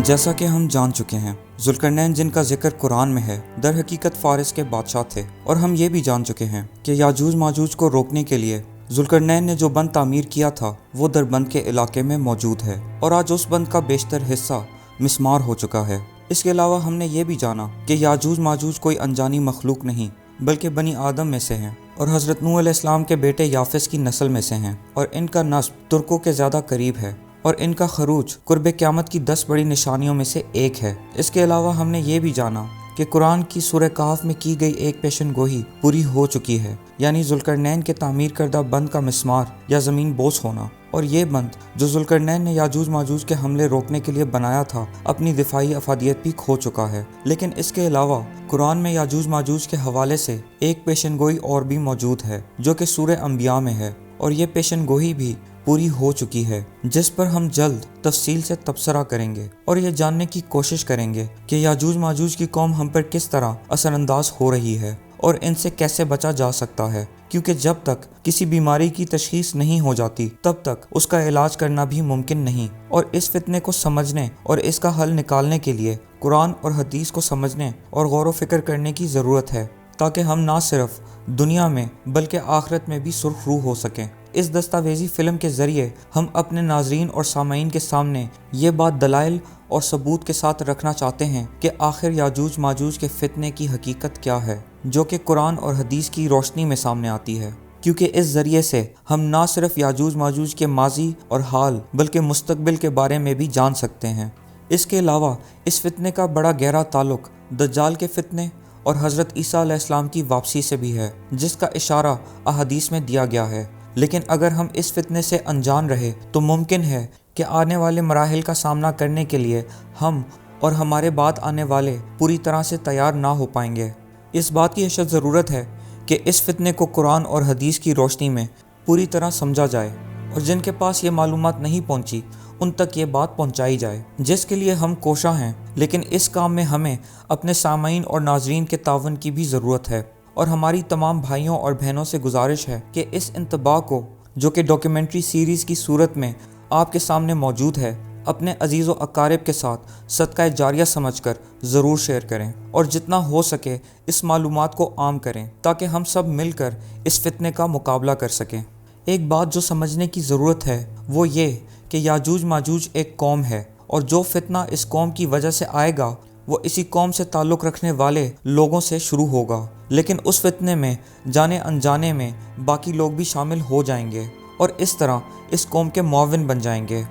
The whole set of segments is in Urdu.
جیسا کہ ہم جان چکے ہیں، ذوالقرنین جن کا ذکر قرآن میں ہے در حقیقت فارس کے بادشاہ تھے، اور ہم یہ بھی جان چکے ہیں کہ یاجوج ماجوج کو روکنے کے لیے ذوالقرنین نے جو بند تعمیر کیا تھا وہ دربند کے علاقے میں موجود ہے، اور آج اس بند کا بیشتر حصہ مسمار ہو چکا ہے۔ اس کے علاوہ ہم نے یہ بھی جانا کہ یاجوج ماجوج کوئی انجانی مخلوق نہیں بلکہ بنی آدم میں سے ہیں، اور حضرت نوح علیہ السلام کے بیٹے یافس کی نسل میں سے ہیں، اور ان کا نسب ترکوں کے زیادہ قریب ہے، اور ان کا خروج قرب قیامت کی 10 بڑی نشانیوں میں سے ایک ہے۔ اس کے علاوہ ہم نے یہ بھی جانا کہ قرآن کی سورہ کہف میں کی گئی ایک پیشن گوئی پوری ہو چکی ہے، یعنی ذوالقرنین کے تعمیر کردہ بند کا مسمار یا زمین بوس ہونا، اور یہ بند جو ذوالقرنین نے یاجوج ماجوج کے حملے روکنے کے لیے بنایا تھا اپنی دفاعی افادیت بھی کھو چکا ہے۔ لیکن اس کے علاوہ قرآن میں یاجوج ماجوج کے حوالے سے ایک پیشن گوئی اور بھی موجود ہے جو کہ سورہ انبیاء میں ہے، اور یہ پیشن گوئی بھی پوری ہو چکی ہے، جس پر ہم جلد تفصیل سے تبصرہ کریں گے اور یہ جاننے کی کوشش کریں گے کہ یاجوج ماجوج کی قوم ہم پر کس طرح اثر انداز ہو رہی ہے اور ان سے کیسے بچا جا سکتا ہے، کیونکہ جب تک کسی بیماری کی تشخیص نہیں ہو جاتی تب تک اس کا علاج کرنا بھی ممکن نہیں، اور اس فتنے کو سمجھنے اور اس کا حل نکالنے کے لیے قرآن اور حدیث کو سمجھنے اور غور و فکر کرنے کی ضرورت ہے، تاکہ ہم نہ صرف دنیا میں بلکہ آخرت میں بھی سرخ روح ہو سکیں۔ اس دستاویزی فلم کے ذریعے ہم اپنے ناظرین اور سامعین کے سامنے یہ بات دلائل اور ثبوت کے ساتھ رکھنا چاہتے ہیں کہ آخر یاجوج ماجوج کے فتنے کی حقیقت کیا ہے، جو کہ قرآن اور حدیث کی روشنی میں سامنے آتی ہے، کیونکہ اس ذریعے سے ہم نہ صرف یاجوج ماجوج کے ماضی اور حال بلکہ مستقبل کے بارے میں بھی جان سکتے ہیں۔ اس کے علاوہ اس فتنے کا بڑا گہرا تعلق دجال کے فتنے اور حضرت عیسیٰ علیہ السلام کی واپسی سے بھی ہے، جس کا اشارہ احادیث میں دیا گیا ہے۔ لیکن اگر ہم اس فتنے سے انجان رہے تو ممکن ہے کہ آنے والے مراحل کا سامنا کرنے کے لیے ہم اور ہمارے بعد آنے والے پوری طرح سے تیار نہ ہو پائیں گے۔ اس بات کی اشد ضرورت ہے کہ اس فتنے کو قرآن اور حدیث کی روشنی میں پوری طرح سمجھا جائے، اور جن کے پاس یہ معلومات نہیں پہنچی ان تک یہ بات پہنچائی جائے، جس کے لیے ہم کوشاں ہیں۔ لیکن اس کام میں ہمیں اپنے سامعین اور ناظرین کے تعاون کی بھی ضرورت ہے، اور ہماری تمام بھائیوں اور بہنوں سے گزارش ہے کہ اس انتباہ کو، جو کہ ڈاکیومنٹری سیریز کی صورت میں آپ کے سامنے موجود ہے، اپنے عزیز و اقارب کے ساتھ صدقہ جاریہ سمجھ کر ضرور شیئر کریں، اور جتنا ہو سکے اس معلومات کو عام کریں تاکہ ہم سب مل کر اس فتنے کا مقابلہ کر سکیں۔ ایک بات جو سمجھنے کی ضرورت ہے وہ یہ کہ یاجوج ماجوج ایک قوم ہے، اور جو فتنہ اس قوم کی وجہ سے آئے گا وہ اسی قوم سے تعلق رکھنے والے لوگوں سے شروع ہوگا، لیکن اس فتنے میں جانے انجانے میں باقی لوگ بھی شامل ہو جائیں گے اور اس طرح اس قوم کے معاون بن جائیں گے۔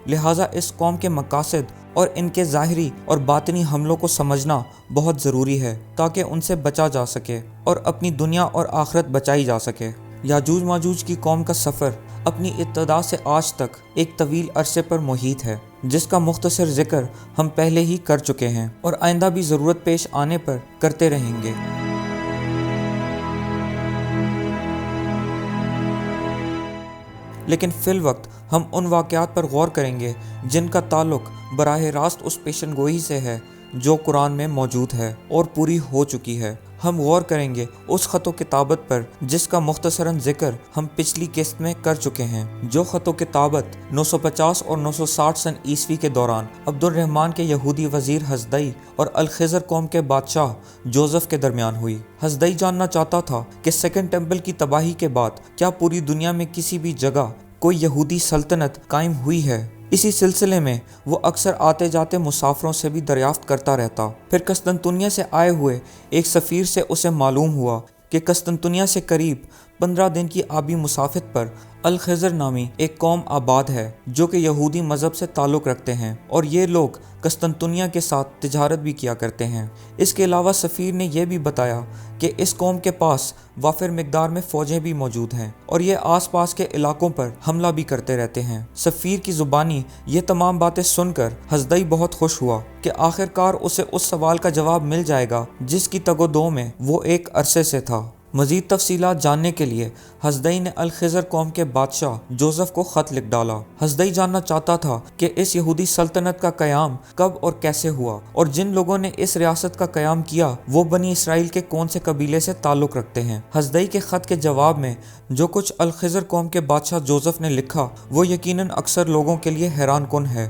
لہٰذا اس قوم کے مقاصد اور ان کے ظاہری اور باطنی حملوں کو سمجھنا بہت ضروری ہے تاکہ ان سے بچا جا سکے اور اپنی دنیا اور آخرت بچائی جا سکے۔ یاجوج ماجوج کی قوم کا سفر اپنی ابتدا سے آج تک ایک طویل عرصے پر محیط ہے، جس کا مختصر ذکر ہم پہلے ہی کر چکے ہیں اور آئندہ بھی ضرورت پیش آنے پر کرتے رہیں گے۔ لیکن فی الوقت ہم ان واقعات پر غور کریں گے جن کا تعلق براہ راست اس پیشن گوئی سے ہے جو قرآن میں موجود ہے اور پوری ہو چکی ہے۔ ہم غور کریں گے اس خط و کتابت پر جس کا مختصراً ذکر ہم پچھلی قسط میں کر چکے ہیں، جو خط و کتابت 950 اور 960 سن عیسوی کے دوران عبد الرحمن کے یہودی وزیر حضدئی اور الخضر قوم کے بادشاہ جوزف کے درمیان ہوئی۔ حضدئی جاننا چاہتا تھا کہ سیکنڈ ٹیمپل کی تباہی کے بعد کیا پوری دنیا میں کسی بھی جگہ کوئی یہودی سلطنت قائم ہوئی ہے۔ اسی سلسلے میں وہ اکثر آتے جاتے مسافروں سے بھی دریافت کرتا رہتا۔ پھر قسطنطنیہ سے آئے ہوئے ایک سفیر سے اسے معلوم ہوا کہ قسطنطنیہ سے قریب 15 دن کی آبی مسافت پر الخضر نامی ایک قوم آباد ہے جو کہ یہودی مذہب سے تعلق رکھتے ہیں، اور یہ لوگ قسطنطنیہ کے ساتھ تجارت بھی کیا کرتے ہیں۔ اس کے علاوہ سفیر نے یہ بھی بتایا کہ اس قوم کے پاس وافر مقدار میں فوجیں بھی موجود ہیں اور یہ آس پاس کے علاقوں پر حملہ بھی کرتے رہتے ہیں۔ سفیر کی زبانی یہ تمام باتیں سن کر حضدئی بہت خوش ہوا کہ آخرکار اسے اس سوال کا جواب مل جائے گا جس کی تگ و دو میں وہ ایک عرصے سے تھا۔ مزید تفصیلات جاننے کے لیے حضدئی نے الخضر قوم کے بادشاہ جوزف کو خط لکھ ڈالا۔ حضدئی جاننا چاہتا تھا کہ اس یہودی سلطنت کا قیام کب اور کیسے ہوا، اور جن لوگوں نے اس ریاست کا قیام کیا وہ بنی اسرائیل کے کون سے قبیلے سے تعلق رکھتے ہیں۔ حضدئی کے خط کے جواب میں جو کچھ الخضر قوم کے بادشاہ جوزف نے لکھا وہ یقیناً اکثر لوگوں کے لیے حیران کن ہے۔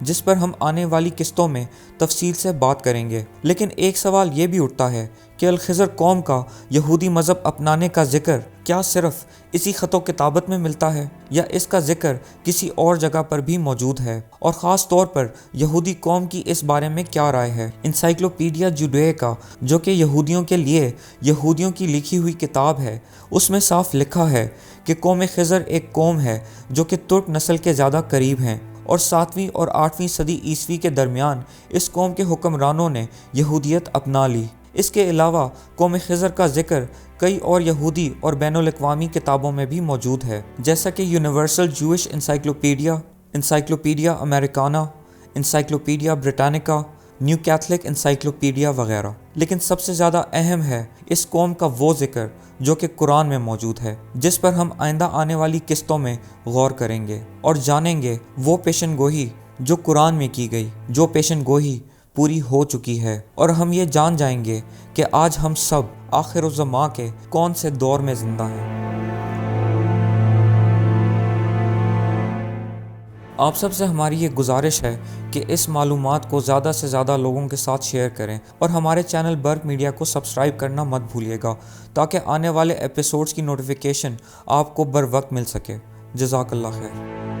جس پر ہم آنے والی قسطوں میں تفصیل سے بات کریں گے۔ لیکن ایک سوال یہ بھی اٹھتا ہے کہ الخضر قوم کا یہودی مذہب اپنانے کا ذکر کیا صرف اسی خط و کتابت میں ملتا ہے، یا اس کا ذکر کسی اور جگہ پر بھی موجود ہے، اور خاص طور پر یہودی قوم کی اس بارے میں کیا رائے ہے؟ انسائکلوپیڈیا جوڈیکا، جو کہ یہودیوں کے لیے یہودیوں کی لکھی ہوئی کتاب ہے، اس میں صاف لکھا ہے کہ قوم خضر ایک قوم ہے جو کہ ترک نسل کے زیادہ قریب ہیں، اور 7ویں اور 8ویں صدی عیسوی کے درمیان اس قوم کے حکمرانوں نے یہودیت اپنا لی۔ اس کے علاوہ قوم خضر کا ذکر کئی اور یہودی اور بین الاقوامی کتابوں میں بھی موجود ہے، جیسا کہ Universal Jewish Encyclopedia, Encyclopedia Americana, Encyclopedia Britannica, New Catholic Encyclopedia وغیرہ۔ لیکن سب سے زیادہ اہم ہے اس قوم کا وہ ذکر جو کہ قرآن میں موجود ہے، جس پر ہم آئندہ آنے والی قسطوں میں غور کریں گے اور جانیں گے وہ پیشن گوئی جو قرآن میں کی گئی، جو پیشن گوئی پوری ہو چکی ہے، اور ہم یہ جان جائیں گے کہ آج ہم سب آخر الزماں کے کون سے دور میں زندہ ہیں۔ آپ سب سے ہماری یہ گزارش ہے کہ اس معلومات کو زیادہ سے زیادہ لوگوں کے ساتھ شیئر کریں، اور ہمارے چینل برق میڈیا کو سبسکرائب کرنا مت بھولیے گا تاکہ آنے والے ایپیسوڈز کی نوٹیفیکیشن آپ کو بر وقت مل سکے۔ جزاک اللہ خیر۔